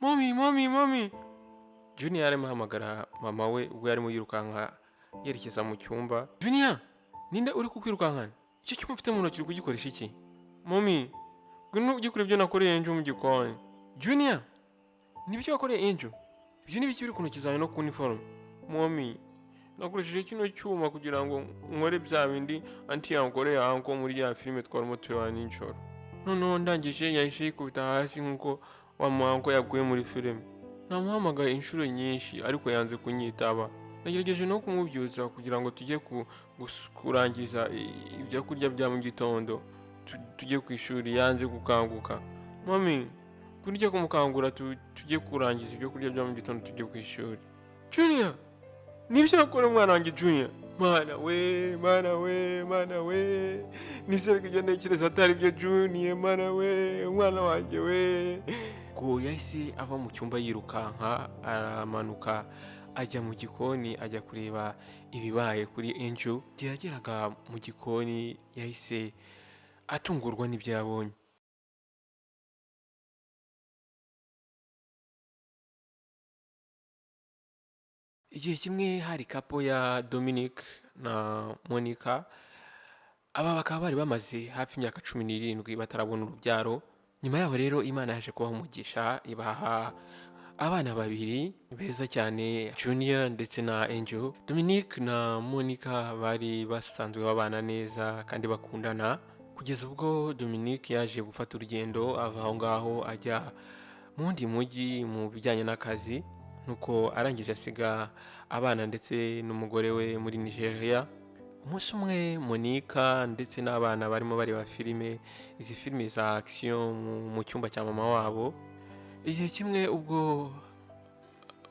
Mommy. Junior arimo ahamagara mama we ubwo yarimo yirukanka yerekeza mu cyumba. Junior, ninde uri kukwirukankana? Icyo cyuma ufite mu ntoki uri kugikoresha iki? Mommy, ngwino ugikore ibyo nakoreye Angel mu gikoni. Junior, nibyo wakoreye Angel? Ibyo ni biki biri ku ntoki zawe no ku uniform? Mommy, nakoresheje kino cyuma kugira ngo nkore bya bindi anti yankoreye anko muri ya filime twarimo tureba nijoro. Noneho ndangije yahise yikubita hasi nk'uko wa muhanko yaguye muri filime. Namuhamagaye inshuro nyinshi ariko yanze kunyitaba. Nagerageje no kumubyutsa kugira ngo tujye kurangiza ibyo kurya bya mu gitondo tujye ku ishuri, yanze gukanguka. Mami, kurya kumukangura tujye kurangiza ibyo kurya bya mu gitondo tujye ku ishuri. Junior, nibyo nakora umwana wanjye Junior. Mana we, nizere ko ibyo ntekereza atari byo Junior, mana we, umwana wanjye we. Ngo yahise ava mu cyumba yirukanka aramanuka ajya mu gikoni ajya kureba ibibaye kuri Angel. Yageraga mu gikoni yahise atungurwa n'ibyo yabonye. Igihe kimwe hari kapo ya Dominic na Monica, aba bakaba bari bamaze hafi imyaka 17 batarabona urubyaro. Nyuma yaho rero Imana yaje kubaha umugisha ibaha abana babiri beza cyane, Junior ndetse na Angel. Dominic na Monica bari basanzwe babana neza kandi bakundana kugeza ubwo Dominic yaje gufata urugendo ava aho ngaho ajya mu wundi mujyi mu bijyanye n'akazi, nuko arangije asiga abana ndetse n'umugore we muri Nigeria. Umunsi umwe Monica ndetse n'abana barimo bareba filime, izi filime za action mu cyumba cya mama wabo. Igihe kimwe ubwo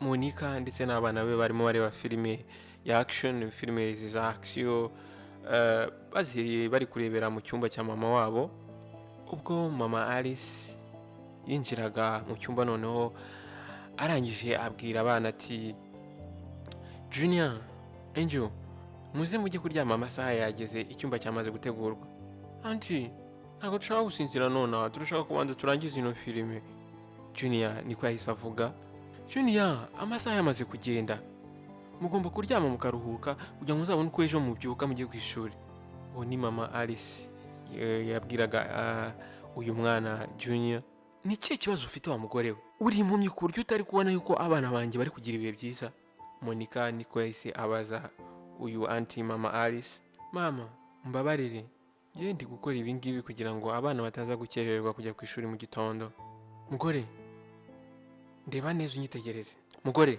Monica ndetse n'abana be barimo bareba filime ya action, filime za action bari kurebera mu cyumba cya mama wabo, ubwo mama Alice yinjiraga mu cyumba noneho arangije abwira abana ati, Junior, Angel, muze mujye kuryama, amasaha yageze, icyumba cyamaze gutegurwa. Anti, ntabwo dushaka gusinzira nonaha, turashaka kubanza turangiza ino filime. Junior niko yahise avuga. Junior, amasaha yamaze kugenda, mugomba kuryama mukaruhuka kugira ngo muzabone uko ejo mubyuka mujye ku ishuri. Uwo ni mama Alice yabwiraga uyu mwana Junior. Ni cye kibazo ufite wa mugore we? Uri impumyi ku buryo utari kubona yuko abana banjye bari kugira ibihe byiza? Monica niko yahise abaza uyu anti mama Alice. Mama, mbabarire, ngiye ndi gukora ibi ngibi kugira ngo abana bataza gukererwa kujya ku ishuri mu gitondo. Mugore, ndeba neza unyitegereze. Mugore,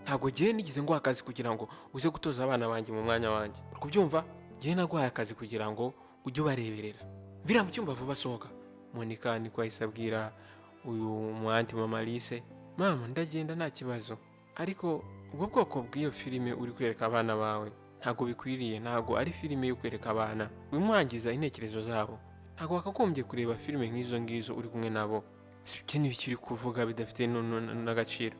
ntabwo ngiye nigize ngo akazi kugira ngo uze gutoza abana banjye mu mwanya wanjye. Uri kubyumva? Ngiye naguhaye akazi kugira ngo ujye ubareberera. Vira mu cyumba vuba, sohoka. Monica niko yahise abwira uyu mwanti mama Alice. Mama, ndagenda nta kibazo, ariko ubwo bwoko bw'iyo filime uri kwereka abana bawe ntabwo bikwiriye, ntabwo ari filime yo kwereka abana, wimwangiza intekerezo zabo. Ntabwo wakagombye kureba filime nk'izo ngizo uri kumwe nabo. Ibyo ni biki uri kuvuga bidafite n'agaciro?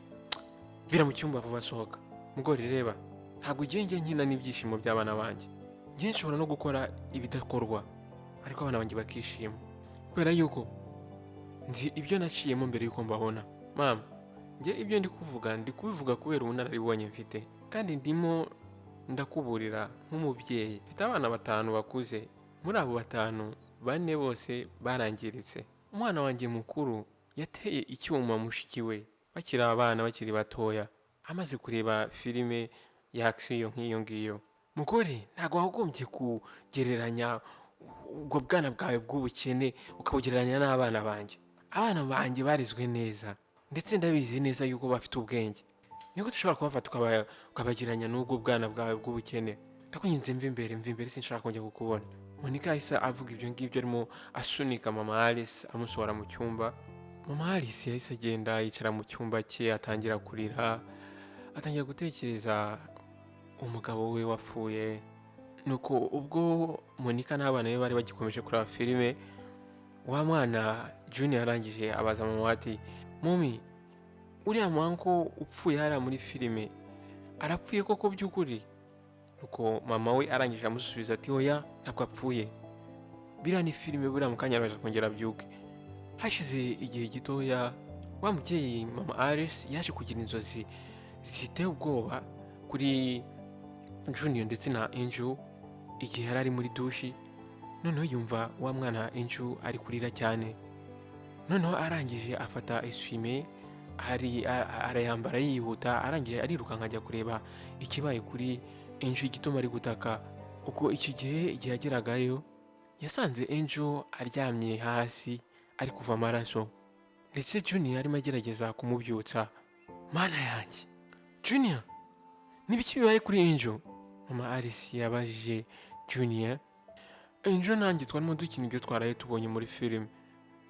Vira mu cyumba vuba, sohoka. Mugore, reba, ntabwo ngiye nkina n'ibyishimo by'abana banjye. Ngiye nshobora no gukora ibidakorwa ariko abana banjye bakishima, kubera yuko nzi ibyo naciyemo mbere yuko mbabona. Mama, njye ibyo ndi kubivuga kubera ubunararibonye mfite, kandi ndimo ndakuburira nk'umubyeyi. Mfite abana 5 bakuze, muri abo 5 4 bose barangiritse. Umwana wanjye mukuru yateye icyuma mushiki we bakiri abana, bakiri batoya, amaze kureba filime ya action nk'iyo ngiyo. Mugore, ntabwo wagombye kugereranya ubwo bwana bwawe bw'ubukene ukabugereranya n'abana banjye. Abana banjye barizwe neza ndetse ndabizi neza yuko bafite ubwenge. Niko dushobora kubafata ukabagiranya n'ubwo bwana bwawe bw'ubukene? Ndakunyinze mva imbere, sinshaka kongera kukubona. Monica yahise avuga ibyo ngibyo arimo asunika mama Alice amusohora mu cyumba. Mama Alice yahise agenda yicara mu cyumba cye, atangira kurira, atangira gutekereza umugabo we wapfuye. Nuko ubwo Monica n'abana be bari bagikomeje kureba filime, wa mwana Junior arangije abaza mama ati, Mommy, uriya mwanko upfuye hariya muri filime arapfuye koko by'ukuri? Nuko mama we arangije amusubiza ati, oya, ntabwo apfuye, biriya ni filime, buriya mu kanya araje kongera abyuke. Hashize igihe gitoya wa mubyeyi mama Alice yaje kugira inzozi ziteye ubwoba kuri Junior ndetse na Angel igihe yari ari muri dushi. Noneho yumva wa mwana Angel ari kurira cyane. Noneho arangije afata eswime arayambara yihuta, arangije arirukanka ajya kureba ikibaye kuri Angel igituma ari gutaka. Ubwo icyo gihe yageragayo yasanze Angel aryamye hasi ari kuva amaraso, ndetse Junior arimo agerageza kumubyutsa. Mana yanjye, Junior, n'ibiki bibaye kuri Angel? Mama Alice yabajije Junior. Angel nanjye twarimo dukina ibyo twaraye tubonye muri filime.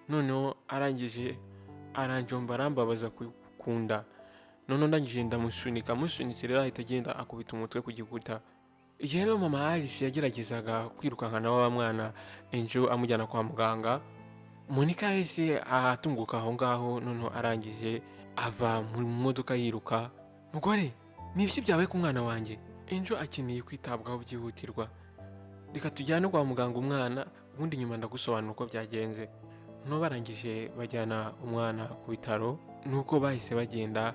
Noneho arangije aranjomba arambabaza kunda. Noneho ndangije ndamusunika, musunitse rero ahita agenda akubita umutwe ku gikuta. Igihe rero mama Alice yageragezaga kwirukankana wa mwana Angel amujyana kwa muganga, Monica yahise atunguka aho ngaho. Noneho arangije ava mu modoka yiruka. Mugore, ni ibiki byabaye ku mwana wanjye? Angel akeneye kwitabwaho byihutirwa. Reka tujyane kwa muganga umwana, ubundi nyuma ndagusobanura uko byagenze. No barangije bajyana umwana ku bitaro. Nuko bahise bagenda,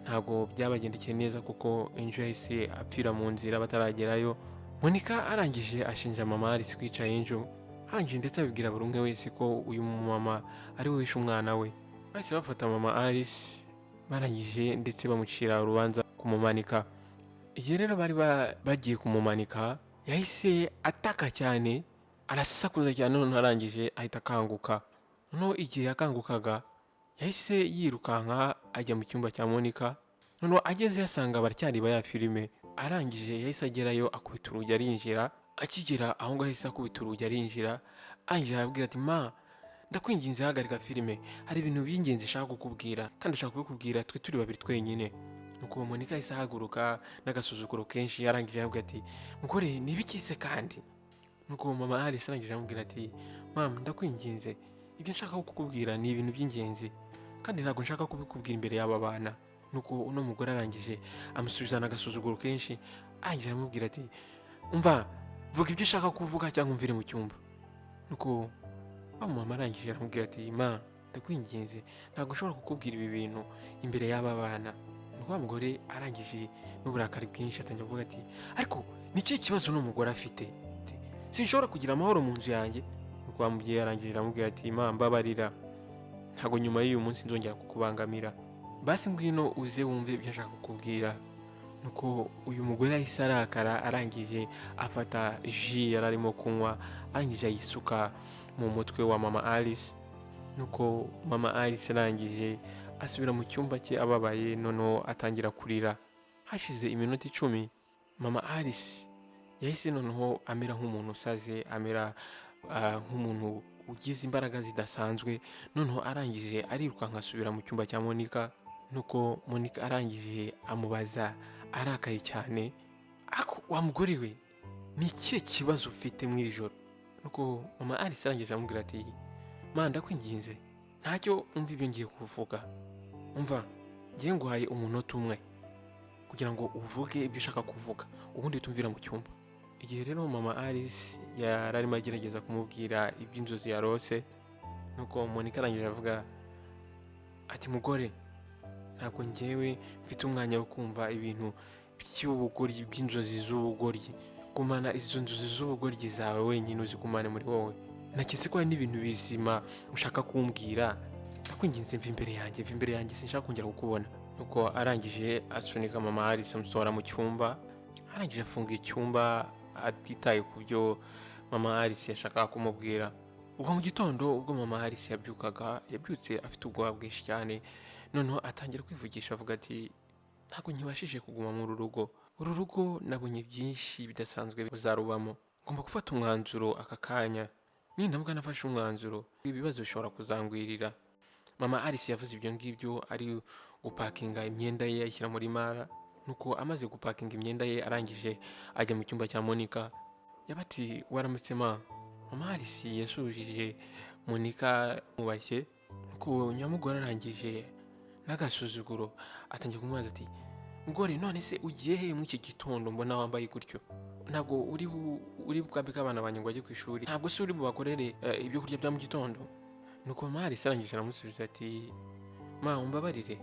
ntabwo byabagendekeye neza kuko Angel yahise apfira mu nzira bataragerayo. Monica arangije ashinja mama Alice kwica Angel. Arangije ndetse abibwira buri umwe wese ko uyu mama ari we wishe umwana we. Bahise bafata mama Alice, barangije ndetse bamucira urubanza kumumanika. Igihe rero bari bagiye kumumanika, yahise ataka cyane, arasakuza cyane. Noneho arangije ahita akanguka. Noneho igihe yakangukaga yahise yirukanka ajya mu cyumba cya Monica. Noneho ageze yasanga baracyari ya filime. Arangije yahise agerayo akubita urugi arinjira. Akigera aho ngaho yahise akubita urugi arinjira. Arangije arabwira ati ma, ndakwinginze hagarika filime, hari ibintu by'ingenzi nshaka kukubwira kandi ushaka kubikubwira twe turi babiri twenyine. Nuko Monica yahise ahaguruka n'agasuzuguro kenshi. Yarangije arabwira ati mugore, n'ibiki se kandi? Nuko mama Alice arangije aramubwira ati mama, ndakwinginze, ibyo nshaka kukubwira ni ibintu by'ingenzi kandi ntabwo nshaka kubikubwira imbere y'aba bana. Nuko uno mugore arangije amusubizana agasuzuguro kenshi. Arangije aramubwira ati umva, vuga ibyo ushaka kuvuga cyangwa umvire mu cyumba. Nuko mama arangije aramubwira ati ma, ndakwinginze, ntabwo nshobora kukubwira ibi bintu imbere y'aba bana. Nuko wa mugore arangije n'uburakari bwinshi atangira kuvuga ati ariko ni cyo kibazo uno mugore afite, sinshobora kugira amahoro mu nzu yanjye. Nuko wa mubyeyi arangije aramubwira ati ma, mbabarira, ntabwo nyuma y'uyu munsi nzongera kukubangamira, basi ngwino uze wumve ibyo nshaka kukubwira. Nuko uyu mugore yahise arakara. Arangije afata ji yari arimo kunywa, arangije ayisuka mu mutwe wa mama Alice. Nuko mama Alice arangije asubira mu cyumba cye ababaye. Noneho atangira kurira. Hashize iminota 10 mama Alice yahise noneho amera nk'umuntu usaze, amera nk'umuntu ugize imbaraga zidasanzwe. Noneho arangije arirukanka asubira mu cyumba cya Monica. Nuko Monica arangije amubaza arakaye cyane, ako wa mugore we, ni ikihe kibazo ufite mu iri joro? Nuko mama Alice arangije aramubwira ati ma, ndakwinginze, ntacyo umva ibyo ngiye kuvuga. Umva, ngiye nguhaye umunota umwe kugira ngo uvuge ibyo ushaka kuvuga, ubundi tumvira mu cyumba. Igihe rero mama Alice yari arimo agerageza kumubwira iby'inzozi yarose, nuko Monica arangije avuga ati mugore, ntabwo ngewe mfite umwanya wo kumva ibintu by'ubugoryi, bw'inzozi z'ubugoryi. Gumana izo nzozi z'ubugoryi zawe wenyine, uzigumane muri wowe. Naketse ko hari n'ibintu bizima ushaka kumbwira. Ndakwinginze mva imbere yanjye, sinshaka kongera kukubona. Nuko arangije asunika mama Alice amusohora mu cyumba. Arangije afunga icyumba atitaye ku byo mama Alice yashakaga kumubwira. Ubwo mu gitondo ubwo mama Alice yabyutse afite ubwoba bwinshi cyane. Noneho atangira kwivugisha avuga ati ntabwo nkibashije kuguma muri uru rugo nabonye byinshi bidasanzwe bizarubamo. Ngomba gufata umwanzuro aka kanya. Nindamuka nafashe umwanzuro, ibibazo bishobora kuzangwirira. Mama Alice yavuze ibyo ngibyo ari gupakinga imyenda ye ayishyira muri mara. Nuko amaze gupakinga imyenda ye arangije ajya mu cyumba cya Monica. Yabati waramutse ma. Mama Alice yasubije Monica mubashye. Nuko nyamugore arangije n'agasuzuguro atangiye kumubaza ati mugore, none se ugiye he muri iki gitondo mbona wambaye gutyo? Ntabwo uri bwambike abana banjye ngo bajye ku ishuri? Ntabwo se uri bubakorere ibyo kurya bya mu gitondo? Nuko Mama Alice arangije aramusubiza ati ma umbabarire,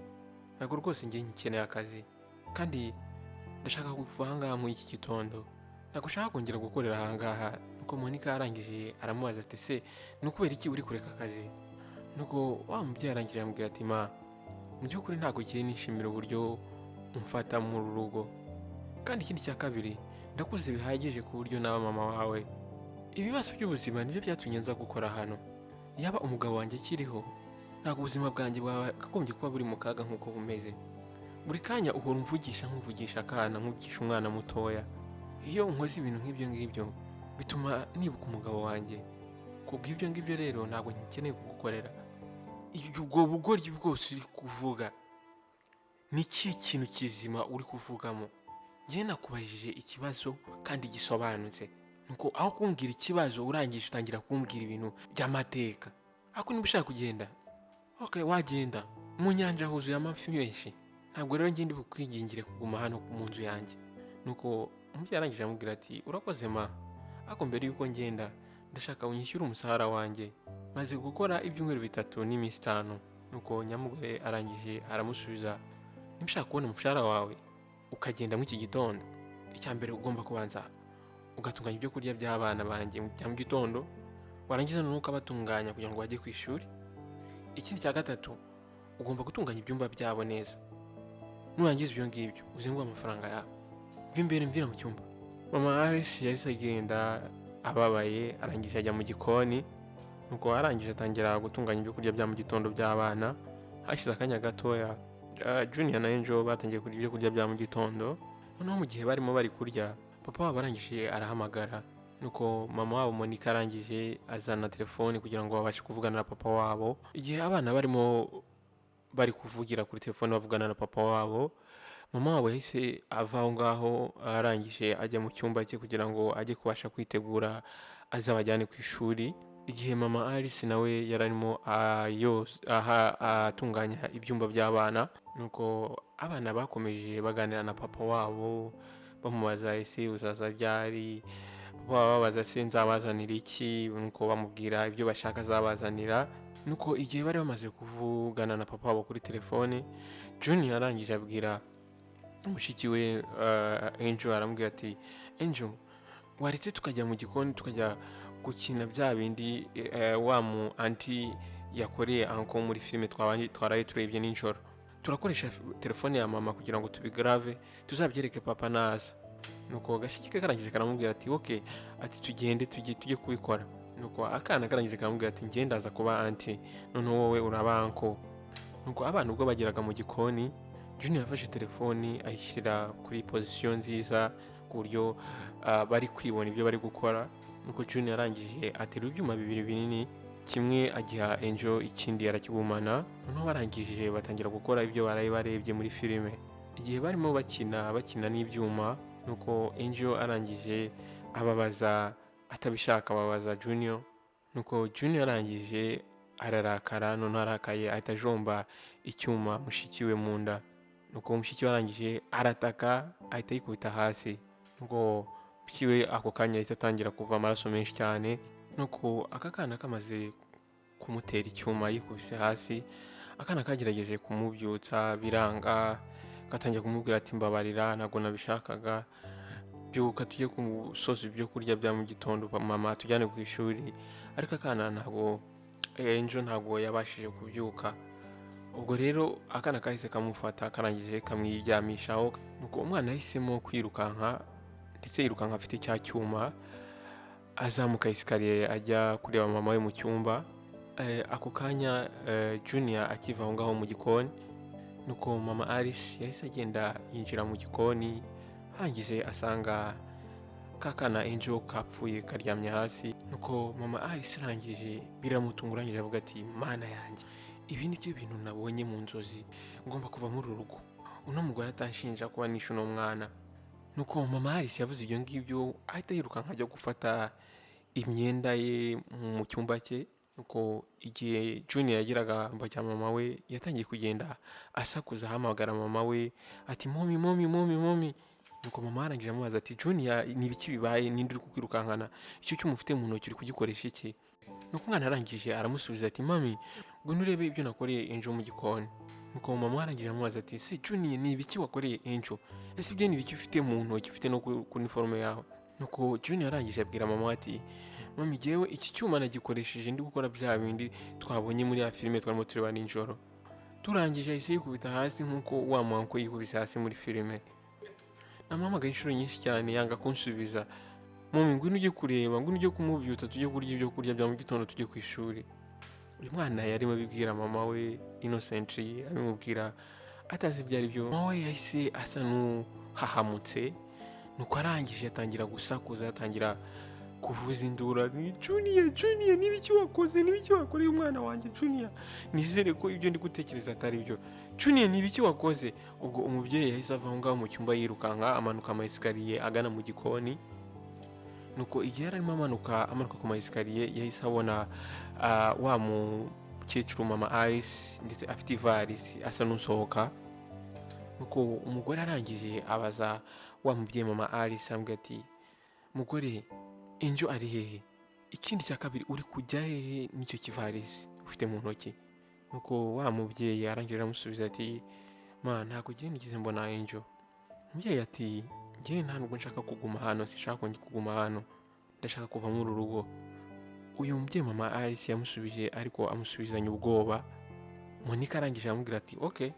ntabwo rwose njye nkeneye akazi kandi ndashaka kuva aha ngaha muri iki gitondo, ntabwo ushaka kongera gukorera aha ngaha. Nuko Monica arangije aramubaza ati ese ni ukubera iki uri kureka akazi? Nuko wa mubyeyi arangije aramubwira ati ma mu by'ukuri ntabwo ugiye nishimira uburyo umfata muri uru rugo, kandi ikindi cya kabiri ndakuze bihagije ku buryo naba mama wawe. Ibibazo by'ubuzima nibyo byatumye nza gukora hano. Yaba umugabo wanjye akiriho ntabwo ubuzima bwanjye bwakagombye kuba buri mu kaga nk'uko bumeze. Buri kanya uhora umvugisha nk'uvugisha akana, nk'uvugisha umwana mutoya. Iyo unkoze ibintu nk'ibyo ngibyo bituma nibuka umugabo wanjye. Kubw'ibyo ngibyo rero ntabwo nkeneye kugukorera. Ubwo bugoryi bwose uri kuvuga ni iki kintu kizima uri kuvugamo? Njye nakubajije ikibazo kandi gisobanutse. Nuko aho kumbwira ikibazo urangije utangira kumbwira ibintu by'amateka. Ariko niba ushaka kugenda, okay, wagenda. Mu nyanja huzuye amafi menshi. Ntabwo rero njye ndi bukwigingire kuguma hano mu nzu yanjye. Nuko umubyeyi arangije amubwira ati urakoze ma, ariko mbere yuko ngenda ndashaka unyishyure umushahara wanjye. Maze gukora ibyumweru 3 n'iminsi 5. Nuko nyamugore arangije aramusubiza, niba ushaka kubona umushahara wawe ukagenda muri iki gitondo, icya mbere ugomba kubanza ugatunganya ibyo kurya by'abana banjye bya mu gitondo, warangiza nuko abatunganya kugira ngo bajye ku ishuri. Ikindi cya gatatu, ugomba gutunganya ibyumba byabo neza. Nurangiza ibyo ngibyo uze ngo amafaranga yawe. Mva imbere mvira mu cyumba. Mama Alice yahise agenda ababaye, arangije ajya mu gikoni. Nuko arangije atangira gutunganya ibyo kurya bya mu gitondo by'abana. Hashize akanya gatoya, Junior na Angel batangiye kurya ibyo kurya bya mu gitondo. Noneho mu gihe barimo bari kurya, papa wabo arangije arahamagara. Nuko mama wabo Monica arangije azana telefone kugira ngo babashe kuvugana na papa wabo. Igihe abana barimo bari kuvugira kuri telefone bavugana na papa wabo, mama wabo yahise ava aho ngaho arangije ajya mu cyumba cye kugira ngo ajye kubasha kwitegura azabajyane ku ishuri. Igihe mama Alice nawe yararimo atunganya ibyumba by'abana. Nuko abana bakomeje baganira na papa wabo bamubaza ese uzaza ryari, papa babaza se nzabazanira iki. Nuko bamubwira ibyo bashaka azabazanira. Nuko igihe bari bamaze kuvugana na papa wabo kuri telefone, Junior arangije abwira mushiki we Angel, aramubwira ati Angel, waretse tukajya mu gikoni tukajya gukina bya bindi wa mu anti yakoreye anko muri filime twaraye turebye nijoro. Turakoresha telefone ya mama kugira ngo tubigrave tuzabyereke papa naza. Nuko gashiki ke karangije karamubwira ati okay, ati tugende tujye kubikora. Nuko akana karangije karamubwira ati ngenda aza kuba anti, none wowe uraba anko. Nuko abana ubwo bageraga mu gikoni, Junior yafashe telefoni ayishyira kuri position nziza ku buryo bari kwibona ibyo bari gukora. Nuko Junior arangije atera ibyuma 2 binini, kimwe agiha Angel, ikindi arakibumana. Noneho barangije batangira gukora ibyo baraye barebye muri filime. Igihe barimo bakina n'ibyuma, nuko Angel arangije ababaza atabishaka, ababaza Junior. Nuko Junior arangije ararakara, none arakaye ahita ajomba icyuma mushiki we mu nda. Nuko mushiki we arangije arataka ahita yikubita hasi. Nuko mushiki we ako kanya ahita atangira kuva amaraso menshi cyane. Nuko aka kana kamaze kumutera icyuma yikubise hasi, akana kagerageje kumubyutsa biranga, gatangira kumubwira ati mbabarira ntabwo nabishakaga, byuka tujye kusoza ibyo kurya bya mu gitondo mama tujyane ku ishuri. Ariko akana ntabwo Angel ntabwo yabashije kubyuka. Ubwo rero akana kahise kamufata karangije kamwiryamishaho. Nuko umwana yahisemo kwirukanka, ndetse yirukanka afite cya cyuma, azamuka esikariye ajya kureba mama we mu cyumba. Ako kanya Junior akiva aho ngaho mu gikoni. Nuko mama Alice yahise agenda yinjira mu gikoni, arangije asanga kakana Angel kapfuye karyamye hasi. Nuko mama Alice arangije biramutunguranyije avuga ati mana yanjye, ibi ni byo bintu nabonye mu nzozi, ngomba kuva muri uru rugo, uno mugore atanshinja kuba nishe uno mwana. Nuko mama Alice yavuze ibyo ngibyo ahita yirukanka ajya gufata imyenda ye mu cyumba cye. Nuko igihe Junior yagiraga mu cya mama we, yatangiye kugenda asakuza ahamagara mama we ati momi momi momi momi. Nuko mama arangije amubaza ati Junior, ni ibiki bibaye, ninde uri kukwirukankana, icyo cyuma ufite mu ntoki uri kugikoresha iki? nuko umwana arangije aramusubiza ati mami ngo nurebe ibyo nakoreye Angel mu gikoni. Nuko mama arangije amubaza ati se Junior ni ibiki wakoreye Angel, ese ibyo ni ibiki ufite mu ntoki ufite no ku uniforme yawe? Nuko Junior arangije abwira mama ati mami jyewe iki cyuma nagikoresheje ndi gukora bya bindi twabonye muri ya filime twarimo tureba nijoro. Turangije ahise yikubita hasi nk'uko wa mwanko yikubise hasi muri filime. Namuhamagaye inshuro nyinshi cyane yanga kunsubiza. Mami ngwino ujye kureba, ngwino ujye kumubyutsa tujye kurya ibyo kurya bya mu gitondo tujye ku ishuri. Uyu mwana yarimo abibwira mama we innocently, abimubwira atazi ibyo ari byo. Mama we yahise asa n'uhahamutse, nuko arangije atangira gusakuza, atangira kuvuza induru ni Junior n'ibiki wakoze, n'ibiki wakoreye umwana wanjye Junior, nizere ko ibyo ndi gutekereza atari byo. Junior n'ibiki wakoze? Ubwo umubyeyi yahise ava aho ngaho mu cyumba yirukanka amanuka ama esikariye agana mu gikoni. Nuko igihe yari arimo amanuka ku ma esikariye yahise abona wa mukecuru mama Alice ndetse afite ivarisi asa n'usohoka. Nuko umugore arangije abaza wa mubyeyi mama Alice ambwira ati mugore Angel ari hehe? Ikindi cya kabiri uri kujya hehe n'icyo kivarisi ufite mu ntoki? Nuko wa mubyeyi arangije aramusubiza ati ma ntabwo ngiye nigeze mbona Angel. Umubyeyi ati njye ntabwo nshaka kuguma hano, sinshaka kuguma hano, ndashaka kuva muri uru rugo. Uyu mubyeyi mama Alice yamusubije ariko amusubizanya ubwoba. Monica arangije aramubwira ati okay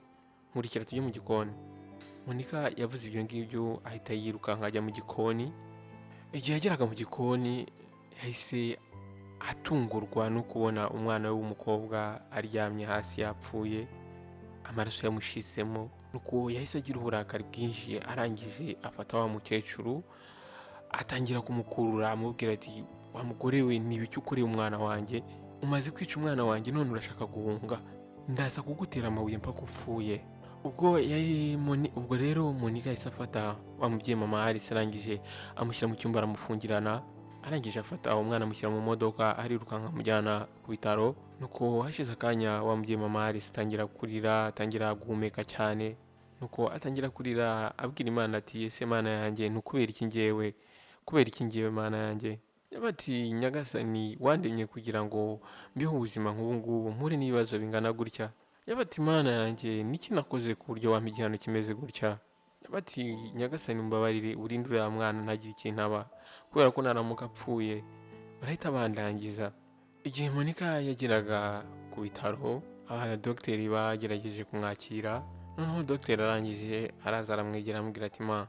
nkurikira tujye mu gikoni. Monica yavuze ibyo ngibyo ahita yirukanka ajya mu gikoni. Igihe yageraga mu gikoni yahise atungurwa no kubona umwana we w'umukobwa aryamye hasi yapfuye, amaraso yamushizemo. Nuko yahise agira uburakari bwinshi, arangije afata wa mukecuru atangira kumukurura amubwira ati wa mugore we ni ibiki ukoreye umwana wanjye, umaze kwica umwana wanjye none urashaka guhunga, ndaza kugutera amabuye mpaka upfuye. Ubwo rero Monica yahise afata wa mubyeyi mama Alice arangije amushyira mu cyumba aramufungirana, arangije afata umwana amushyira mu modoka arirukanka amujyana ku bitaro. Nuko hashize akanya wa mubyeyi mama Alice atangira kurira, atangira guhumeka cyane. Nuko atangira kurira abwira Imana ati ese Mana yanjye ntukubera iki njyewe, kubera iki njyewe Mana yanjye? Yabati Nyagasani wandemye kugira ngo mbeho ubuzima nk'ubu ngubu mpure n'ibibazo bingana gutya. Yabati Mana yanjye niki nakoze ku buryo wampa igihano kimeze gutya? Yabati Nyagasani mbabarire urinde uriya mwana ntagire ikintu aba, kubera ko naramuka apfuye barahita bandangiza. Igihe Monica yageraga ku bitaro abadogiteri bagerageje kumwakira. Noneho dogiteri arangije araza aramwegera amubwira ati ma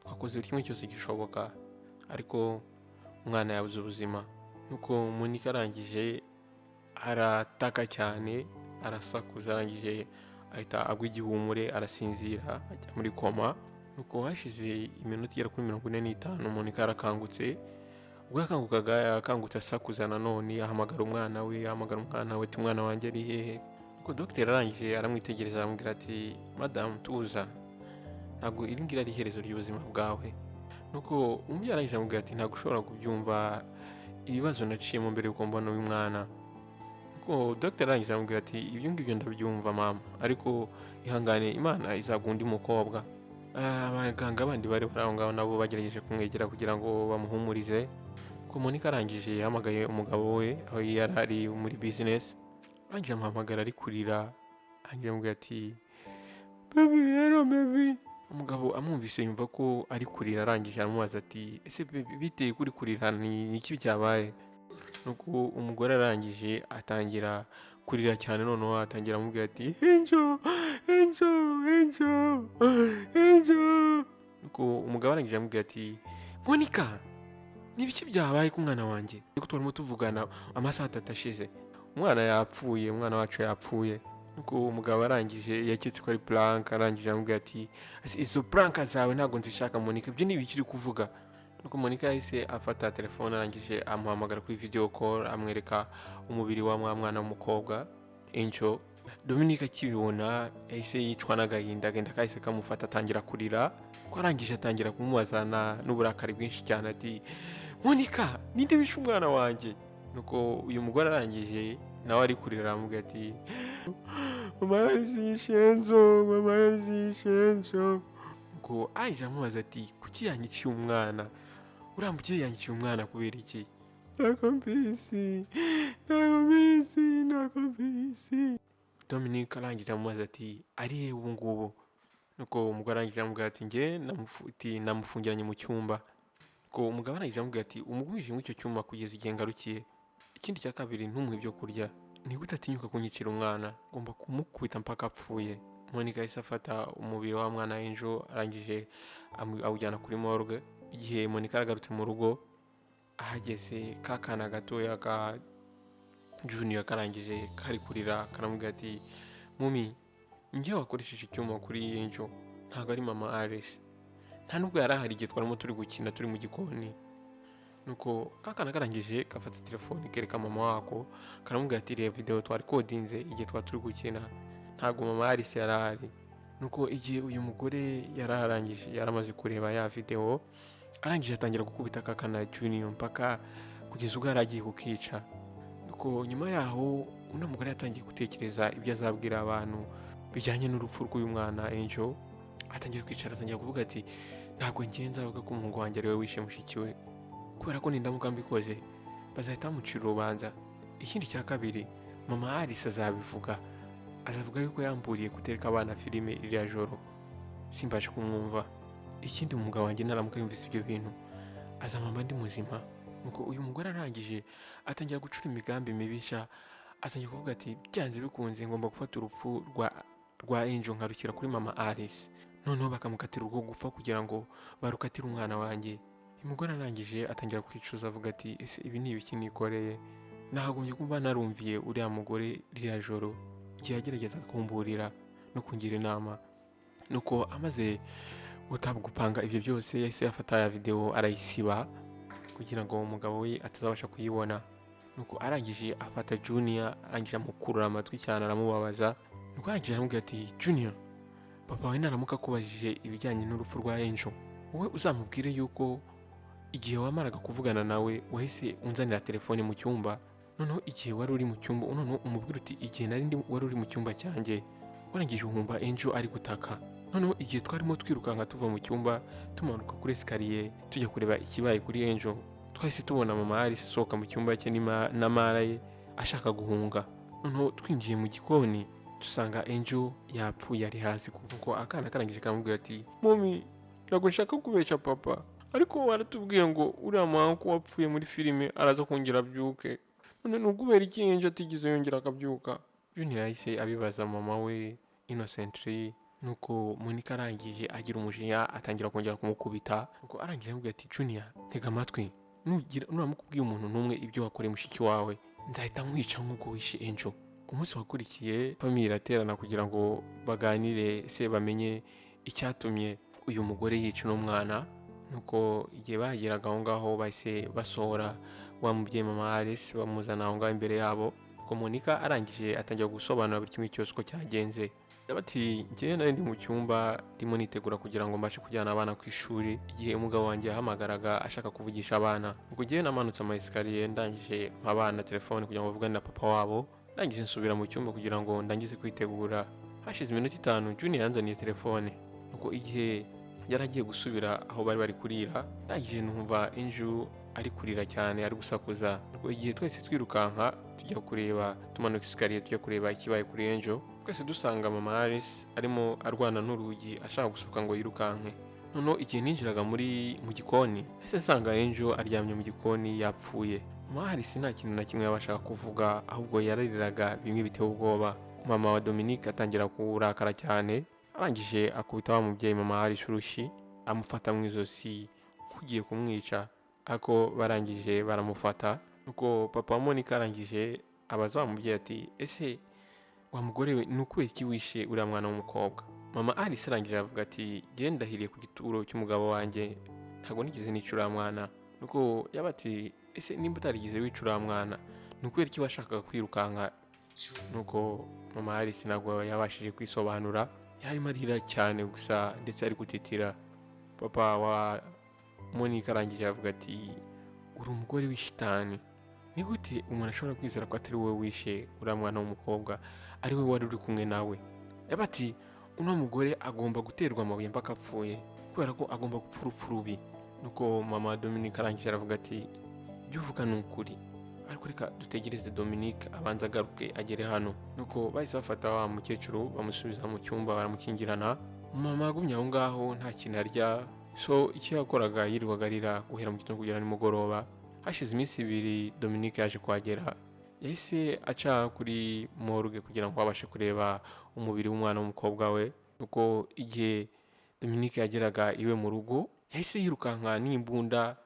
twakoze buri kimwe cyose gishoboka ariko umwana yabuze ubuzima. Nuko Monica arangije arataka cyane, arasakuza, arangije ahita agwa igihumure arasinzira ajya muri koma. Nuko hashize iminota igera kuri 45 Monica arakangutse. Ubwo yakangukaga yakangutse asakuza nanone ahamagara umwana we ati umwana wanjye ari hehe? Nuko dogiteri arangije aramwitegereza aramubwira ati madam tuza, ntabwo iri ngiri ari iherezo ry'ubuzima bwawe. Nuko umubyeyi arangije amubwira ati ntabwo ushobora kubyumva ibibazo naciyemo mbere yuko mbona uyu mwana. Nuko dogiteri arangije aramubwira ati ibyo ngibyo ndabyumva mama, ariko ihangane Imana izaguha undi mukobwa. Abaganga bandi bari aho ngaho nabo bagerageje kumwegera kugira ngo bamuhumurize. Nuko Monica arangije yahamagaye umugabo we aho yari ari muri business, arangije amuhamagara ari kurira, arangije amubwira ati baby hello baby. Umugabo amwumvise yumva ko ari kurira, arangije aramubaza ati ese baby biteye kuri kurira ni iki byabaye? Nuko umugore arangije atangira kurira cyane, noneho atangira amubwira ati Angel. Nuko umugabo arangije amubwira ati Monica ni ibiki byabaye ku mwana wanjye ko turimo tuvugana amasaha 3 ashize, umwana yapfuye, umwana wacu yapfuye. Nuko umugabo arangije yaketse ko ari prank, arangije amubwira ati izo prank zawe ntabwo nzishaka Monica, ibyo ni ibiki uri kuvuga? Nuko Monica yahise afata telefone arangije amuhamagara kuri video call amwereka umubiri wa mwana w'umukobwa Angel. Dominique akibibona yahise yicwa n'agahinda, agenda kahise kamufata atangira kurira. Ko arangije atangira kumubazana n'uburakari bwinshi cyane ati Monica ninde wishe umwana wanjye? Nuko uyu mugore arangije nawe ari kurira aramubwira ati mama yari Angel. Nuko aje amubaza ati kuki yanyiciye umwana? Uriya mubyeyi yanyiciye umwana kubera iki? ntabwo mbizi, ntabwo mbizi, ntabwo mbizi. Dominic arangije amubaza ati ari he ubu ngubu? Nuko umugore arangije amubwira ati njye namufungiranye mu cyumba. Nuko umugabo arangije amubwira ati umugumije muri icyo cyumba kugeza igihe ngarukiye. Ikindi cya kabiri ntumuhe ibyo kurya. Ni gute atinyuka kunyicira umwana? Ngomba kumukubita mpaka apfuye. Monica yahise afata umubiri wa mwana Angel arangije awujyana kuri morgue. Igihe Monica aragarutse mu rugo, ahageze ka kana gatoya ka Junior karangije kari kurira karamubwira ati mumi, njye wakoresheje icyuma kuri Angel, ntabwo ari mama Alice. Nta nubwo yari ahari igihe twarimo turi gukina turi mu gikoni. Nuko kakana karangije gafata telefone kereka mama wako karamubwira ati reba video twari kodinze igihe twari turi gukina, ntabwo mama Alice yari ahari. Nuko igihe uyu mugore yararangije yaramaze kureba ya video, arangije atangira gukubita kakana Junior mpaka kugeza ubwo yaragiye kukica. Nuko nyuma yaho uno mugore yatangiye gutekereza ibyo azabwira abantu bijyanye n'urupfu rw'uyu mwana Angel. Atangira kwicara atangira kuvuga ati ntabwo ngenza avuga ko umuhungu wanjye ari we wishe mushiki we, kubera ko nindamuka mbikoze bazahita bamucira urubanza. Ikindi cya kabiri, mama Alice azabivuga, azavuga yuko yamburiye gutereka abana filime iriya joro, simbashe kumwumva. Ikindi umugabo wanjye naramuka yumvise ibyo bintu azamamba ndi muzima. Nuko uyu mugore arangije atangira gucura imigambi mibisha, atangira kuvuga ati byanze bikunze ngomba gufata urupfu rwa Angel nkarukira kuri mama Alice, noneho bakamukatira urwo gupfa kugira ngo barukatire umwana wanjye. Uyu mugore arangije atangira kwicuza avuga ati ese ibi ni ibiki nikoreye? Nahagombye kuba narumviye uriya mugore ririya joro igihe yagerageza kumburira no kungira inama. Nuko amaze gupanga ibyo byose yahise afata ya video arayisiba kugira ngo umugabo we atazabasha kuyibona. Nuko arangije afata Junior arangije amukurura amatwi cyane aramubabaza. Nuko arangije aramubwira ati Junior, papa wawe naramuka akubajije ibijyanye n'urupfu rwa Angel, wowe uzamubwire yuko igihe wamaraga kuvugana nawe wahise unzanira telefone mu cyumba, noneho igihe wari uri mu cyumba noneho umubwire uti igihe wari uri mu cyumba cyanjye warangije wumva Angel ari gutaka, noneho igihe twarimo twirukanka tuva mu cyumba tumanuka kuri esikariye tujya kureba ikibaye kuri Angel, twahise tubona mama Alice asohoka mu cyumba cye na Mara ye ashaka guhunga. Noneho twinjiye mu gikoni dusanga Angel yapfuye ari hasi, kuko akana karangije karamubwira ati mami, ntabwo nshaka kubeshya papa, ariko waratubwiye ngo uriya muhangu wapfuye muri filime araza kongera abyuke, none nubwo iki Angel atigeze yongera akabyuka? Junior yahise abibaza mama we Innocently. Nuko Monica arangije agira umujinya atangira kongera kumukubita. Nuko arangije aramubwira ati Junior, tega amatwi, nuramukubwiye umuntu n'umwe ibyo wakoreye mushiki wawe nzahita nkwica nk'uko wishe Angel. Umunsi wakurikiye famille iraterana kugira ngo baganire se bamenye icyatumye uyu mugore yica uno mwana. Nuko igihe bageraga aho ngaho bahise basohora wa mubyeyi mama Alice bamuzana aho ngaho imbere yabo. Nuko Monica arangije atangira gusobanura buri kimwe cyose uko cyagenze. Bati njyewe nari ndi mu cyumba ndimo nitegura kugira ngo mbashe kujyana abana ku ishuri igihe umugabo wanjye yahamagaraga ashaka kuvugisha abana. Ubwo njyewe namanutse ama esikariye ndangije abana telefone kugira ngo bavugane na papa wabo, ndangije nsubira mu cyumba kugira ngo ndangize kwitegura. Hashize iminota 5 Junior yanzaniye telefone. Nuko igihe yaragiye gusubira aho bari kurira, ndangije numva Angel ari kurira cyane ari gusakuza. Nuko igihe twese twirukanka tujya kureba, tumanuka esikariye tujya kureba ikibaye kuri Angel, twese dusanga mama Alice arimo arwana n'urugi ashaka gusohoka ngo yirukanke. Noneho igihe ninjiraga mu gikoni ese nsanga Angel aryamye mu gikoni yapfuye. Mama Alice nta kintu na kimwe yabashaga kuvuga, ahubwo yarariraga bimwe biteye ubwoba. Mama wa Dominic atangira kurakara cyane, arangije akubita wa mubyeyi mama Alice urushyi amufata mu izosi kugiye kumwica, ariko barangije baramufata. Nuko papa wa Monica arangije abaza wa mubyeyi ati ese wa mugore we ni ukubera iki wishe uriya mwana w'umukobwa? Mama Alice arangije avuga ati genda ndahiriye ku gituro cy'umugabo wanjye ntabwo nigeze nica uriya mwana. Nuko yabati ese nimba utarigize wica uriya mwana ni ukubera iki washakaga kwirukanka? Nuko mama Alice ntabwo yabashije kwisobanura, yarimo arira cyane gusa ndetse ari gutitira. Papa wa Monica arangije avuga ati uri umugore w'ishitani, ni gute umuntu ashobora kwizera ko atari wowe wishe uriya mwana w'umukobwa, ari we wari uri kumwe nawe? Yabati uno mugore agomba guterwa amabuye mpaka apfuye kubera ko agomba gupfa urupfu rubi. Nuko mama Dominic arangije aravuga ati ibyo uvuga ni ukuri, ariko reka dutegereze Dominique abanza agaruke agere hano. Nuko bahise bafata wa mukecuru bamusubiza mu cyumba baramukingirana. Mama yagumye aho ngaho nta kintu arya, so icyo yakoraga yirirwaga arira guhera mu gitondo kugera nimugoroba. Hashize iminsi ibiri Dominique yaje kuhagera, yahise aca kuri morgue kugira ngo abashe kureba umubiri w'umwana w'umukobwa we. Nuko igihe Dominique yageraga iwe mu rugo, yahise yirukanka n'imbunda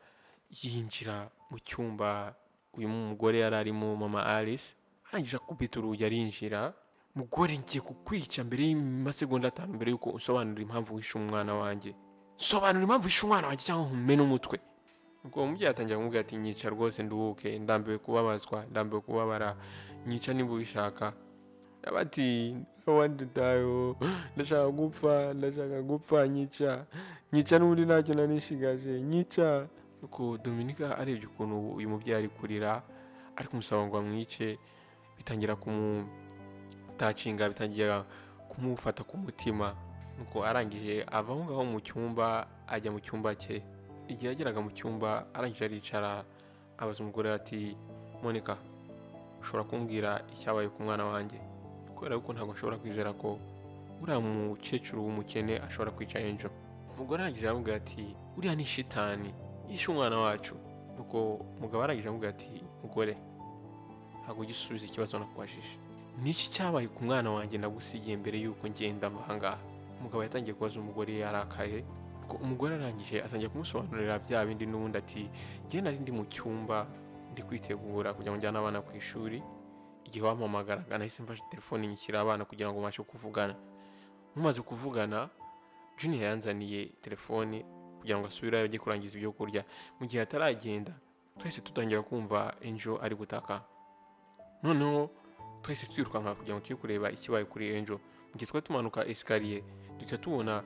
yinjira mu cyumba uyu mugore yari arimo, mama Alice. Arangije akubita urugi arinjira. Mugore, ngiye kukwica mbere y'amasegonda 5 mbere yuko usobanura impamvu wishe umwana wanjye. Sobanura impamvu wishe umwana wanjye cyangwa nkumene umutwe. Nuko umubyeyi atangira kumubwira ati nyica rwose nduhuke, ndambiwe kubabazwa, ndambiwe kubabara, nyica niba ubishaka. Abati wandi dayo, ndashaka gupfa, nyica n'ubundi ntacyo nanishigaje, nyica. Nuko Dominique arebye ukuntu uyu mubyeyi ari kurira, ari kumusaba ngo amwice, bitangira kumutacinga, bitangira kumufata ku mutima. Nuko arangije ava aho ngaho mu cyumba ajya mu cyumba cye. Igihe yageraga mu cyumba arangije aricara, abaza umugore ati Monica, ushobora kumbwira icyabaye ku mwana wanjye? Kubera ko ntabwo ashobora kwizera ko uriya mukecuru w'umukene ashobora kwica Angel. Umugore arangije aramubwira ati uriya ni shitani yishe umwana wacu. Nuko umugabo arangije aramubwira ati mugore, ntabwo gisubiza ikibazo nakubajije, niki cyabaye ku mwana wanjye nagusigiye mbere yuko ngenda mvanga? Umugabo yatangiye kubaza umugore yarakaye. Umugore arangije atangiye kumusobanurira bya bindi n'ubundi ati njye nari ndi mu cyumba ndi kwitegura kugira ngo njyane abana ku ishuri. Igihe wampamagaraga nahise mfashe telefone nyishyira abana kugira ngo mbashe kuvugana. Mumaze kuvugana, Junior yanzaniye telefone kugira ngo asubirayo ajye kurangiza ibyo kurya. Mu gihe ataragenda, twese tutangira kumva Angel ari gutaka. Noneho twese twirukanka kugira ngo tujye kureba ikibaye kuri Angel. Mu gihe twari tumanuka escalier, duhita tubona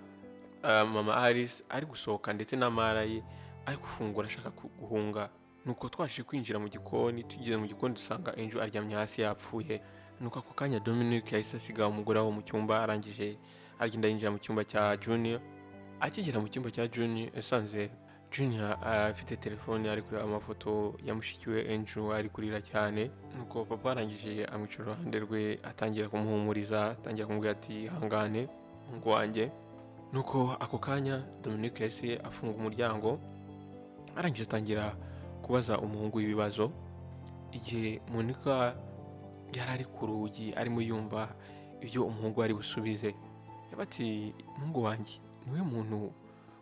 mama Alice ari gusohoka ndetse na Mara ye ari gufungura ashaka guhunga. Nuko twashije kwinjira mu gikoni, tugeze mu gikoni dusanga Angel aryamye hasi yapfuye. Nuko ako kanya Dominique yahise asiga umugore aho mu cyumba, arangije agenda yinjira mu cyumba cya Junior. Akigera mu cyumba cya Junior yasanze Junior afite telefone ari kureba amafoto ya mushiki we Angel ari kurira cyane. Nuko papa arangije amwicara iruhande rwe, atangira kumuhumuriza, atangira kumubwira ati hangane ngo wanjye. Nuko ako kanya Dominique yahise afunga umuryango, arangije atangira kubaza umuhungu w'ibibazo. Igihe Monica yari ari ku rugi arimo yumva ibyo umuhungu ari busubize, yabati umuhungu wanjye niwe muntu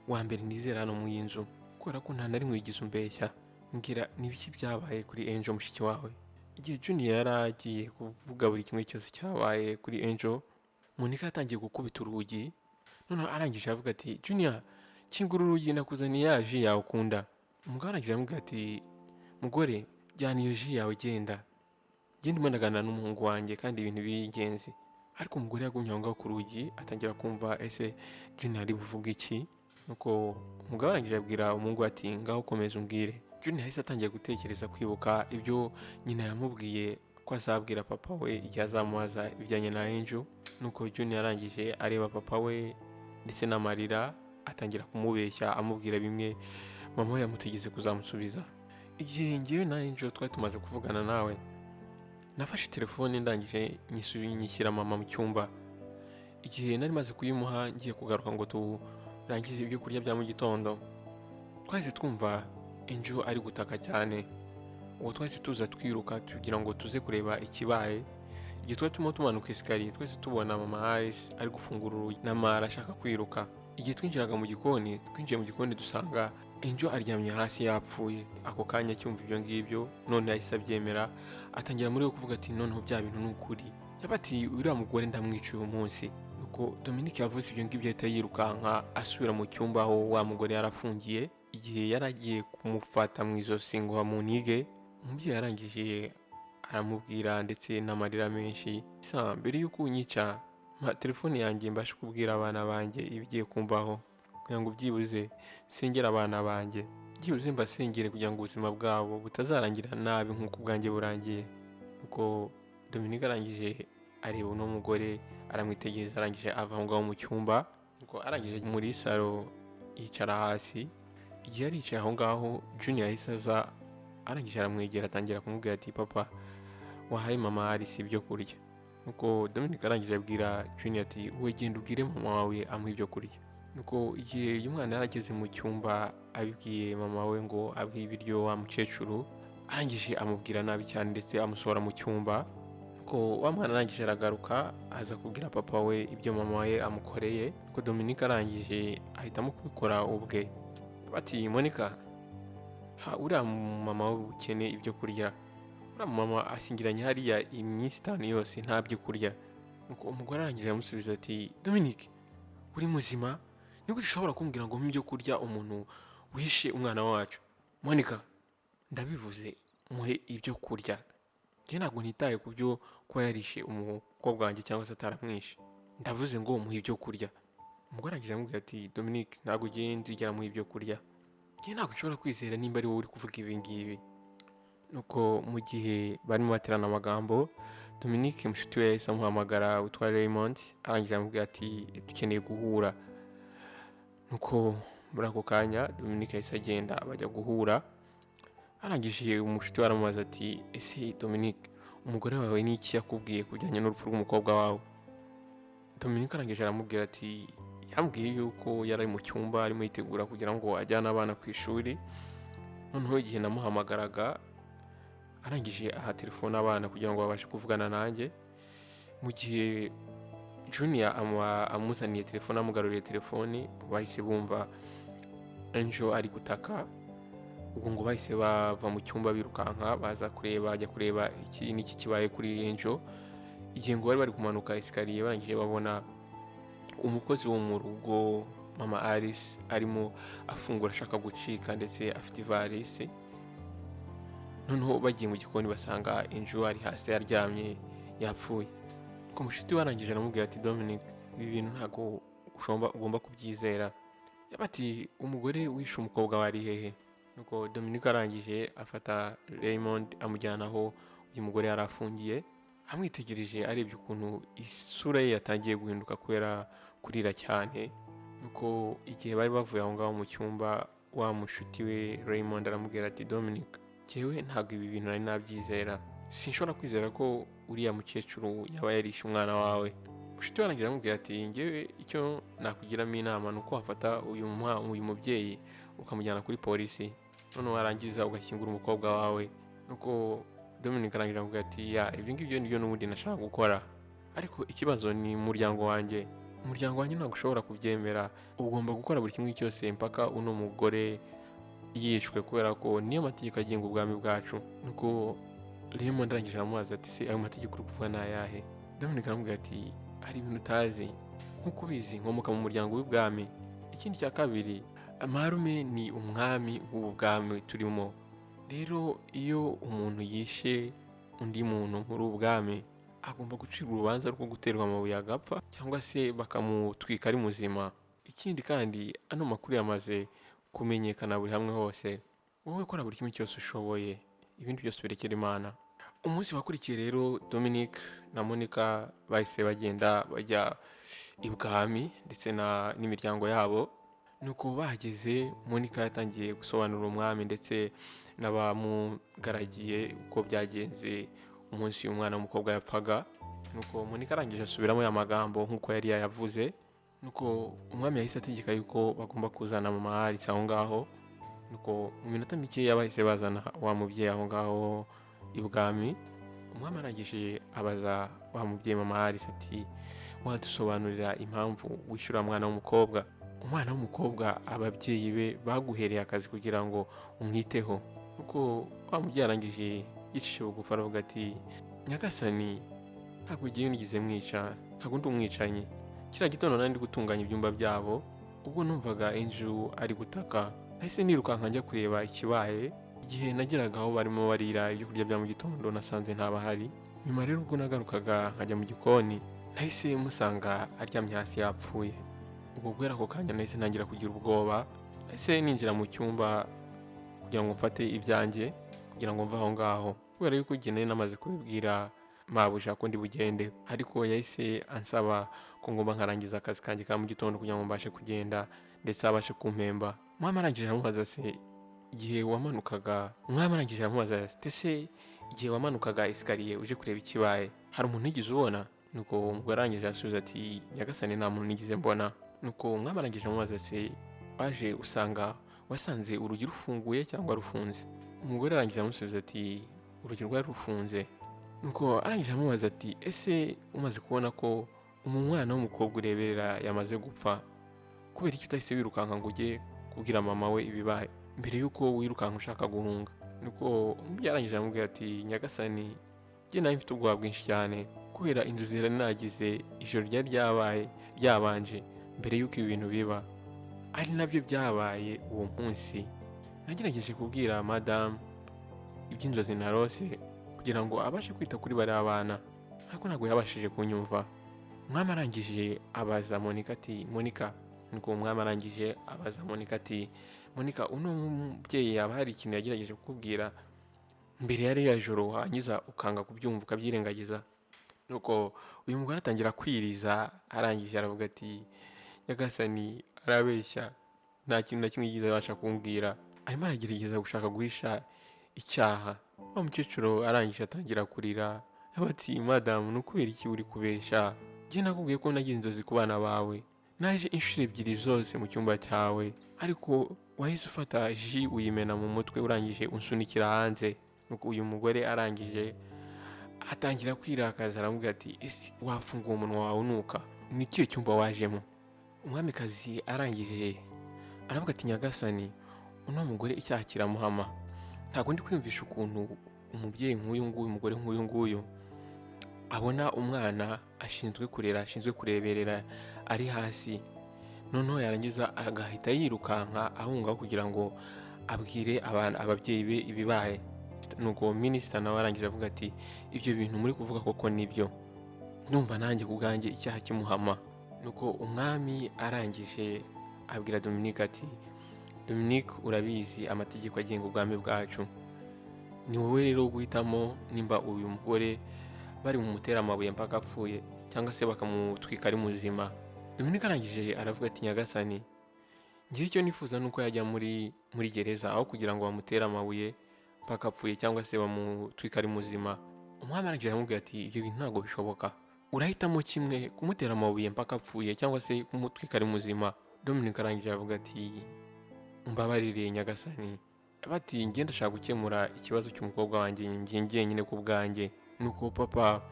wa mbere nizera hano mu y'inzu, kubera ko nta nari mwigize umbeshya. Mbwira n'ibiki byabaye kuri Angel mushiki wawe? Igihe Junior yari agiye kuvuga buri kimwe cyose cyabaye kuri Angel, Monica yatangiye gukubita urugi. Noneho arangije avuga ati Junior, kingura urugi nakuzaniye ya ji yawe ukunda. Umugabo arangije aramubwira ati mugore, jyana iyo ji yawe genda ndimo ndaganira n'umuhungu wanjye kandi ibintu by'ingenzi. Ariko umugore yagumye aho ngaho ku rugi, atangira kumva ese Junior ari buvuga iki. Nuko umugabo arangije abwira umuhungu ati ngaho komeza umbwire. Junior yahise atangiye gutekereza, kwibuka ibyo nyina yamubwiye ko azabwira papa we igihe azamubaza ibijyanye na Angel. Nuko Junior arangije areba papa we ndetse n'amarira, atangira kumubeshya amubwira bimwe mama we yamutegetse kuzamusubiza. Igihe ngewe na Angel twari tumaze kuvugana nawe, nafashe telefone ndangije nyishyira mama mu cyumba. Igihe nari maze kuyimuha ngiye kugaruka ngo turangize ibyo kurya bya mu gitondo, twahise twumva Angel ari gutaka cyane. Uwo twahise tuza twiruka kugira ngo tuze kureba ikibaye. Igihe twari turimo tumanuka escalier, twese tubona mama Alice ari gufungura urugi na Mara ashaka kwiruka. Igihe twinjiraga mu gikoni, twinjiye mu gikoni dusanga Angel aryamye hasi yapfuye. Ako kanya cyumva ibyo ngibyo, none yahise abyemera, atangira muri we kuvuga ati noneho bya bintu ni ukuri. Yabati uriya mugore ndamwiciye uyu munsi. Nuko Dominique yavuze ibyo ngibyo ahita yirukanka asubira mu cyumba aho wa mugore yarafungiye. Igihe yaragiye kumufata mu izosi ngo amunige, umubyeyi yarangije aramubwira ndetse n'amarira menshi, mbere y'uko unyica mpa telefone yanjye mbashe kubwira abana banjye ibigiye kumbaho, kugira ngo byibuze sengera abana banjye, byibuze mbasengere kugira ngo ubuzima bwabo butazarangira nabi nk'uko ubwanjye burangiye. Nuko Dominique arangije areba uno mugore, aramwitegereza, arangije ava aho ngaho mu cyumba. Nuko arangije muri salo yicara hasi. Igihe aricaye aho ngaho, Junior yahise aza arangije aramwegera atangira kumubwira ati papa wahaye mama Alice ibyo kurya. Nuko Dominic arangije abwira Junior ati wowe genda ubwire mama wawe amuha ibyo kurya. Nuko igihe uyu mwana yari ageze mu cyumba abibwiye mama we ngo abwiye ibiryo wa mukecuru, arangije amubwira nabi cyane ndetse amusohora mu cyumba. Nuko wa mwana arangije aragaruka aza kubwira papa we ibyo mama we amukoreye. Nuko Dominic arangije ahitamo kubikora ubwe. Bati Monica, ha uriya mama w'ubukene ibyo kurya, uriya mama ashyingiranye hariya iminsi 5 yose nta byo kurya. Nuko umugore arangije aramusubiza ati Dominic, uri muzima? Niko ushobora kumbwira ngo ibyo kurya umuntu wishe umwana wacu? Monica, ndabivuze muhe ibyo kurya. Njye ntabwo nitaye ku byo kuba yarishe umukobwa wanjye cyangwa se ataramwishe. Ndavuze ngo muhe ibyo kurya. Umugore arangije aramubwira ati Dominic, ntabwo ugiye nzigera muhe ibyo kurya. Njye ntabwo nshobora kwizera nimba ari wowe uri kuvuga ibi ngibi. Nuko mu gihe barimo baterana amagambo, Dominic mushuti we yahise amuhamagara witwa Raymond, arangije aramubwira ati dukeneye guhura. Nuko muri ako kanya Dominic yahise agenda bajya guhura. Arangije umushuti we aramubaza ati ese Dominic, umugore wawe ni iki yakubwiye kujyanye n'urupfu rw'umukobwa wawe? Dominic arangije aramubwira ati yambwiye yuko yari ari mu cyumba arimo yitegura kugira ngo ajyane abana ku ishuri. Noneho igihe namuhamagaraga arangije aha telefone abana kugira ngo babashe kuvugana nanjye. Mu gihe Junior amuzaniye telefone, amugaruriye telefone, bahise bumva Angel ari gutaka. Ubwo ngo bahise bava mu cyumba birukanka baza ajya kureba iki n'iki kibaye kuri Angel. Igihe ngo bari kumanuka esikariye barangije babona umukozi wo mu rugo mama Alice arimo afungura ashaka gucika ndetse afite ivarisi. Noneho bagiye mu gikoni basanga Angel ari hasi yaryamye yapfuye. Ko mushuti warangije aramubwira ati Dominic, ibi bintu ntago ugomba kubyizera. Yabati umugore wishe umukobwa wari hehe? Nuko Dominic arangije afata Raymond amujyana aho uyu mugore yari afungiye. Amwitegereje arebye ukuntu isura ye yatangiye guhinduka kubera kurira cyane. Nuko igihe bari bavuye aho ngaho mu cyumba, wa mushuti we Raymond aramubwira ati Dominic, jewe ntabwo ibi bintu nari nabyizera. Sinshobora kwizera ko uriya mukecuru yaba yarishe umwana wawe. Mushuti we arangira aramubwira ati ngewe icyo nakugiramo inama ni uko wafata uyu mubyeyi ukamujyana kuri polisi, noneho warangiza ugashyingura umukobwa wawe. Nuko Dominic arangira aramubwira ati ya ibyo ngibyo nibyo n'ubundi nashaka gukora, ariko ikibazo ni umuryango wanjye ntabwo ushobora kubyemera. Ugomba gukora buri kimwe cyose mpaka uno mugore yishwe, kubera ko niyo mategeko agenga ubwami bwacu. Nuko Raymond arangije aramubaza ati se ayo mategeko uri kuvuga ni ayahe? Dominic aramubwira ati hari ibintu utazi, nk'uko ubizi nkomoka mu muryango w'ibwami. Ikindi cya kabiri, marume ni umwami w'ubu bwami turimo. Rero iyo umuntu yishe undi muntu muri ubu bwami, agomba gucibwa urubanza rwo guterwa amabuye agapfa cyangwa se bakamutwika ari muzima. Ikindi kandi ano makuru yamaze kumenyekana buri hamwe hose. Wowe kora buri kimwe cyose ushoboye, ibindi byose birekera Imana. Umunsi wakurikiye rero Dominic na Monica bahise bagenda bajya ibwami ndetse n'imiryango yabo. Nuko bahageze Monica yatangiye gusobanurira umwami ndetse n'abamugaragiye uko byagenze umunsi umwana w'umukobwa yapfaga. Nuko Monica arangije asubiramo ya magambo nk'uko yari yayavuze. Nuko umwami yahise ategeka yuko bagomba kuzana mama Alice aho ngaho. Nuko mu minota mike bahise bazana wa mubyeyi aho ngaho ibwami. Umwami arangije abaza wa mubyeyi mama Alice ati wadusobanurira impamvu wishyura umwana w'umukobwa? Umwana w'umukobwa ababyeyi be baguhereye akazi kugira ngo umwiteho. Nuko wa mubyeyi arangije yicishe bugufi aravuga ati nyagasani, ntabwo ugiye unigize mwica, ntabwo ndi umwicanyi. Kiriya gitondo nari ndi gutunganya ibyumba byabo, ubwo numvaga Angel ari gutaka, nahise nirukanka njya kureba ikibaye. Igihe nageraga aho barimo barira ibyo kurya bya mu gitondo nasanze ntabahari. Nyuma rero ubwo nagarukaga nkajya mu gikoni, nahise musanga aryamye hasi yapfuye. Ubwo guhera ako kanya nahise ntangira kugira ubwoba, nahise ninjira mu cyumba kugira ngo mfate ibyanjye kugira ngo mve aho ngaho, kubera yuko igihe nari namaze kubibwira mabuja ko ndi bugende, ariko yahise ansaba ko ngomba nkarangiza akazi kanjye ka mu gitondo kugira ngo mbashe kugenda ndetse abashe kumpemba. Mama arangije aramubaza se igihe wamanukaga, umwami arangije aramubaza ati ese igihe wamanukaga esikariye uje kureba ikibaye hari umuntu wigeze ubona? Nuko umugore arangije arasubiza ati nyagasani nta muntu nigeze mbona. Nuko umwami arangije amubaza ati waje usanga wasanze urugi rufunguye cyangwa rufunze? Umugore arangije amusubiza ati urugi rwari rufunze. Nuko arangije amubaza ati ese umaze kubona ko umwana w'umukobwa ureberera yamaze gupfa, kubera iki utahise wirukanka ngo ujye kubwira mama we ibibaye mbere y'uko wirukanka ushaka guhunga? Nuko umubyeyi arangije aramubwira ati nyagasani njye nari mfite ubwoba bwinshi cyane kubera inzozi nari nagize ijoro ryari ryabanje mbere y'uko ibi bintu biba, ari nabyo byabaye uwo munsi. Nagerageje kubwira madamu iby'inzozi narose kugira ngo abashe kwita kuri bariya bana, ariko ntabwo yabashije kunyumva. Umwami arangije abaza Monica ati Monica, nuko umwami arangije abaza Monica ati Monica, uno mubyeyi yaba hari ikintu yagerageje kukubwira mbere ya joro hanyuza ukanga kubyumva ukabyirengagiza? Nuko uyu mugore atangira kwiriza, arangije aravuga ati nyagasani arabeshya, nta kintu na kimwe yigeze abasha kumbwira, arimo aragerageza gushaka guhisha icyaha. Wa mukecuru arangije atangira kurira ati madamu ni ukubera iki uri kubesha? Njye nakubwiye ko nagize inzozi ku bana bawe, naje inshuro ebyiri zose mu cyumba cyawe, ariko wahise ufata ji uyimena mu mutwe urangije unsunikira hanze. Nuko uyu mugore arangije atangira kwirakaza, aramubwira ati ese wafunguye umunwa wawe unuka, ni ikihe cyumba wajemo? Umwamikazi arangije aravuga ati nyagasani uno mugore icyaha kiramuhama, ntabwo ndi kwiyumvisha ukuntu umubyeyi nk'uyu nguyu, umugore nk'uyu nguyu abona umwana ashinzwe kurera, ashinzwe kureberera ari hasi, noneho yarangiza agahita yirukanka ahungaho kugira ngo abwire ababyeyi be ibibaye. Nuko minisita nawe arangije avuga ati ibyo bintu muri kuvuga koko nibyo, ndumva nanjye ku bwanjye icyaha kimuhama. Nuko umwami arangije abwira Dominique ati Dominique, urabizi amategeko agenga ubwami bwacu, ni wowe rero guhitamo nimba uyu mugore bari mu mutera amabuye mpaka apfuye cyangwa se bakamutwika ari muzima. Dominique arangije aravuga ati nyagasani ngiye icyo nifuza nuko yajya muri gereza aho kugira ngo bamutere amabuye mpaka apfuye cyangwa se bamutwika ari muzima. Umwami arangije aramubwira ati ibyo bintu ntabwo bishoboka, urahitamo kimwe, kumutera amabuye mpaka apfuye cyangwa se kumutwika ari muzima. Dominique arangije aravuga ati umbabarire nyagasani, bati njye ndashaka gukemura ikibazo cy'umukobwa wanjye ngiye nyine ku bwanjye. Nuko papa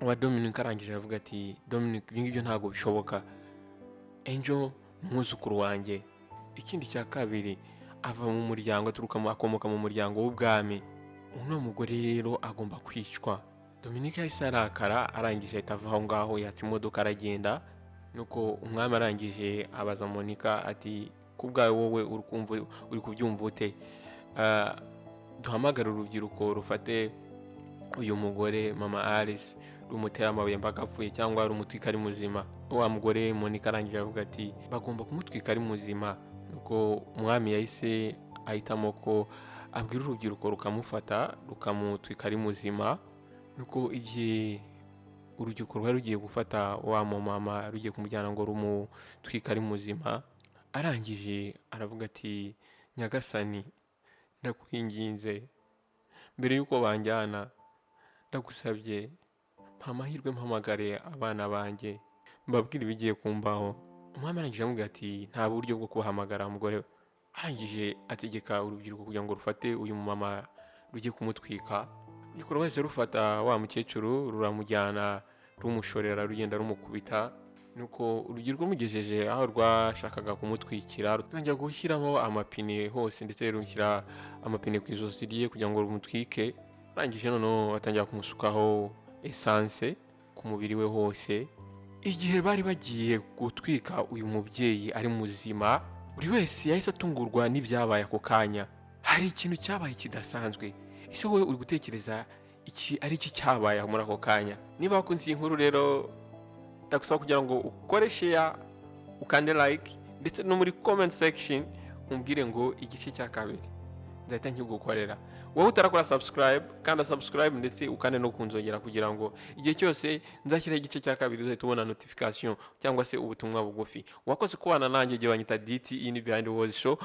wa Dominique arangije aravuga ati Dominique, ibi ngibyo ntabwo bishoboka, Angel umwuzukuru wanjye, ikindi cya kabiri ava mu muryango akomoka mu muryango w'ubwami, uno mugore rero agomba kwicwa. Dominique yahise arakara, arangije ahita ava aho ngaho, yatsa imodoka aragenda. Nuko umwami arangije abaza Monica ati ku bwawe wowe uri kubyumva ute? Duhamagara urubyiruko rufate uyu mugore mama Alice rumutera amabuye mpaka apfuye cyangwa rumutwika ari muzima? Wa mugore Monica arangije avuga ati bagomba kumutwika ari muzima. Nuko umwami yahise ahitamo ko abwira urubyiruko rukamufata rukamutwika ari muzima. Nuko igihe urubyiruko rwari rugiye gufata wa mama rugiye kumujyana ngo rumutwika ari muzima, arangije aravuga ati nyagasani ndakwinginze, mbere y'uko banjyana ndagusabye mpa amahirwe mpamagare abana banjye mbabwire ibigiye kumbaho. Umwami arangije aramubwira ati nta buryo bwo kubahamagara. Umugore arangije ategeka urubyiruko kugira ngo rufate uyu mama rugiye kumutwika. Urubyiruko rwahise rufata wa mukecuru ruramujyana rumushorera, rugenda rumukubita. Nuko urubyiruko rumugejeje aho rwashakaga kumutwikira, rutangira gushyiramo amapine hose ndetse rushyira amapine ku ijosi rye kugira ngo rumutwike. Arangije noneho batangira kumusukaho esanse ku mubiri we hose. Igihe bari bagiye gutwika uyu mubyeyi ari muzima, buri wese yahise atungurwa n'ibyabaye ako kanya. Hari ikintu cyabaye kidasanzwe. Ese wowe uri gutekereza iki ari iki cyabaye muri ako kanya? Niba wakunze iyi nkuru rero ndagusaba kugira ngo ukore share, ukande like, ndetse no muri comment section umbwire ngo igice cya kabiri nzahita nkigukorera. Wowe utarakora subscribe, kanda subscribe ndetse ukane no kunzogera kugira ngo igihe cyose nzashyiraho igice cya kabiri uzahita ubona notification cyangwa se ubutumwa bugufi. Wakoze kubana nanjye, igihe banyita DT, iyi ni Behind the Walls Show.